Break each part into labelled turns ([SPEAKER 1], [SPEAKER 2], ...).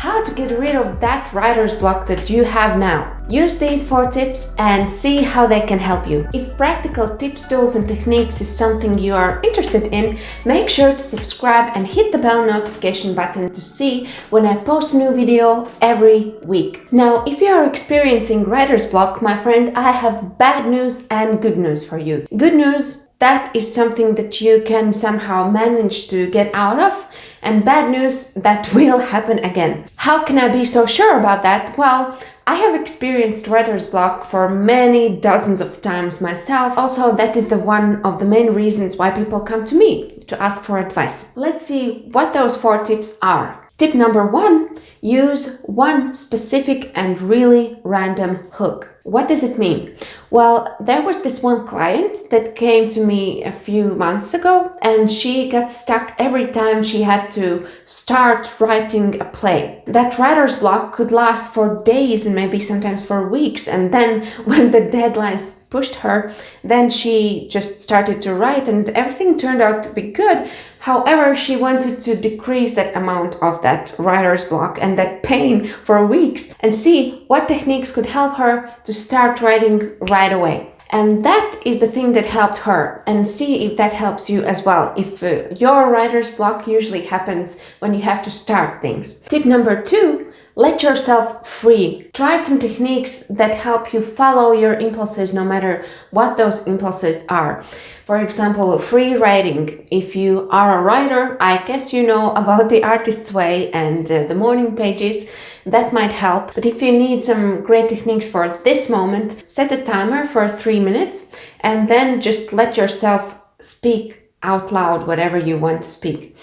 [SPEAKER 1] how to get rid of that writer's block that you have now. Use these 4 tips and see how they can help you. If practical tips, tools and techniques is something you are interested in, make sure to subscribe and hit the bell notification button to see when I post a new video every week. Now, if you are experiencing writer's block, my friend, I have bad news and good news for you. Good news, that is something that you can somehow manage to get out of, and bad news, that will happen again. How can I be so sure about that? Well, I have experienced writer's block for many dozens of times myself. Also, that is one of the main reasons why people come to me to ask for advice. Let's see what those 4 tips are. Tip number 1, use one specific and really random hook. What does it mean? Well, there was this one client that came to me a few months ago, and she got stuck every time she had to start writing a play. That writer's block could last for days and maybe sometimes for weeks, and then when the deadlines pushed her, then she just started to write and everything turned out to be good. However, she wanted to decrease that amount of that writer's block and that pain for weeks and see what techniques could help her to start writing right away. And that is the thing that helped her, and see if that helps you as well. If your writer's block usually happens when you have to start things. Tip number 2, let yourself free. Try some techniques that help you follow your impulses no matter what those impulses are. For example, free writing. If you are a writer, I guess you know about the Artist's Way and the morning pages. That might help. But if you need some great techniques for this moment, set a timer for 3 minutes and then just let yourself speak out loud whatever you want to speak.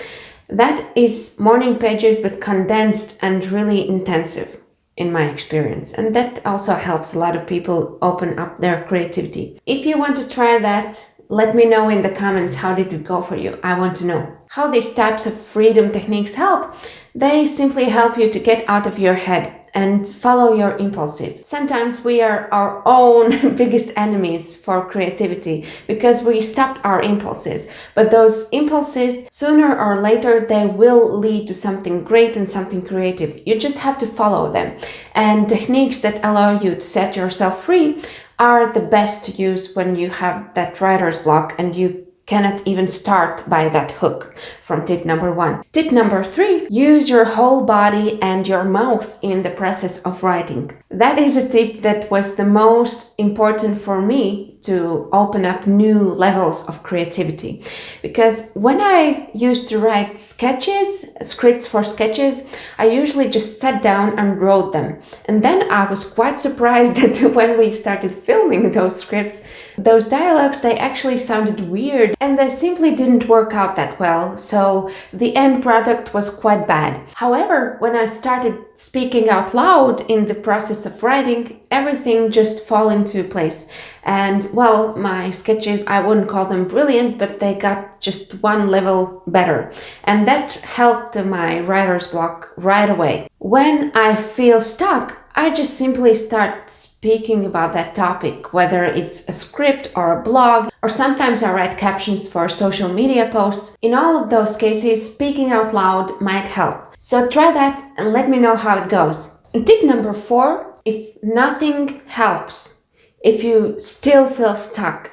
[SPEAKER 1] That is morning pages, but condensed and really intensive in my experience. And that also helps a lot of people open up their creativity. If you want to try that, let me know in the comments, how did it go for you? I want to know. How these types of freedom techniques help? They simply help you to get out of your head and follow your impulses. Sometimes we are our own biggest enemies for creativity because we stop our impulses. But those impulses, sooner or later, they will lead to something great and something creative. You just have to follow them. And techniques that allow you to set yourself free are the best to use when you have that writer's block and you cannot even start by that hook from tip number 1. Tip number 3, use your whole body and your mouth in the process of writing. That is a tip that was the most important for me to open up new levels of creativity. Because when I used to write scripts for sketches, I usually just sat down and wrote them. And then I was quite surprised that when we started filming those scripts, those dialogues, they actually sounded weird and they simply didn't work out that well. So the end product was quite bad. However, when I started speaking out loud in the process of writing, everything just fell into place. And well, my sketches, I wouldn't call them brilliant, but they got just one level better. And that helped my writer's block right away. When I feel stuck, I just simply start speaking about that topic, whether it's a script or a blog, or sometimes I write captions for social media posts. In all of those cases, speaking out loud might help. So try that and let me know how it goes. And tip number 4, if nothing helps, if you still feel stuck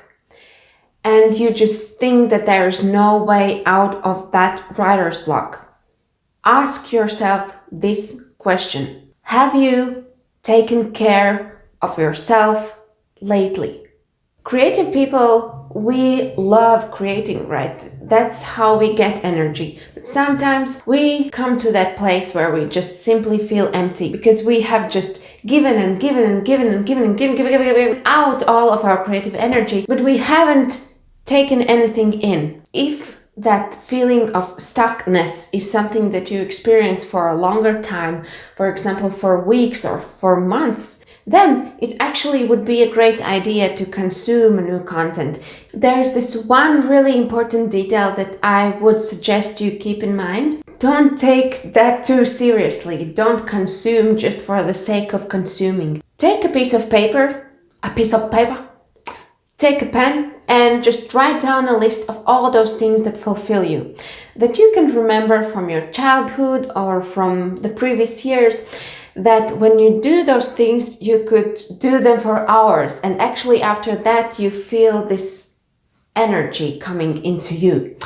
[SPEAKER 1] and you just think that there is no way out of that writer's block, ask yourself this question. Have you taken care of yourself lately? Creative people, we love creating, right? That's how we get energy. But sometimes we come to that place where we just simply feel empty because we have just given out all of our creative energy, but we haven't taken anything in. If that feeling of stuckness is something that you experience for a longer time, for example, for weeks or for months, then it actually would be a great idea to consume new content. There's this one really important detail that I would suggest you keep in mind. Don't take that too seriously. Don't consume just for the sake of consuming. Take a piece of paper, take a pen and just write down a list of all those things that fulfill you, that you can remember from your childhood or from the previous years, that when you do those things, you could do them for hours. And actually after that, you feel this energy coming into you.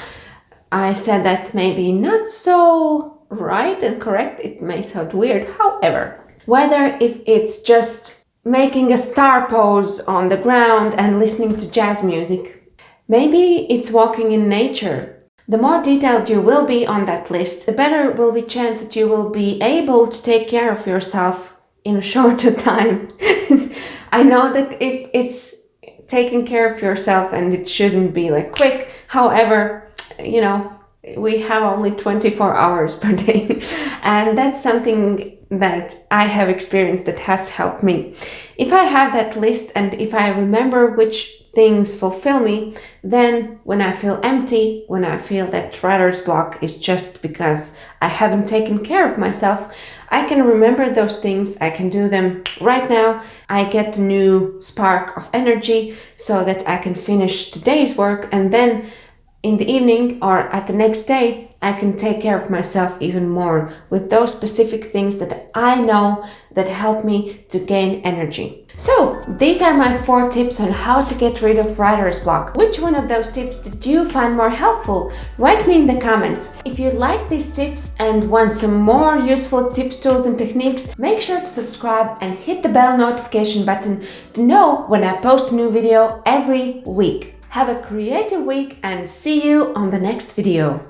[SPEAKER 1] I said that maybe not so right and correct. It may sound weird. However, whether if it's just making a star pose on the ground and listening to jazz music, maybe it's walking in nature. The more detailed you will be on that list, the better will be chance that you will be able to take care of yourself in a shorter time. I know that if it's taking care of yourself and it shouldn't be like quick, however, you know, we have only 24 hours per day, and that's something that I have experienced that has helped me. If I have that list and if I remember which things fulfill me, then when I feel empty, when I feel that writer's block is just because I haven't taken care of myself, I can remember those things, I can do them right now, I get a new spark of energy so that I can finish today's work, and then in the evening or at the next day, I can take care of myself even more with those specific things that I know that help me to gain energy. So these are my 4 tips on how to get rid of writer's block. Which one of those tips did you find more helpful? Write me in the comments. If you like these tips and want some more useful tips, tools and techniques, make sure to subscribe and hit the bell notification button to know when I post a new video every week. Have a creative week and see you on the next video.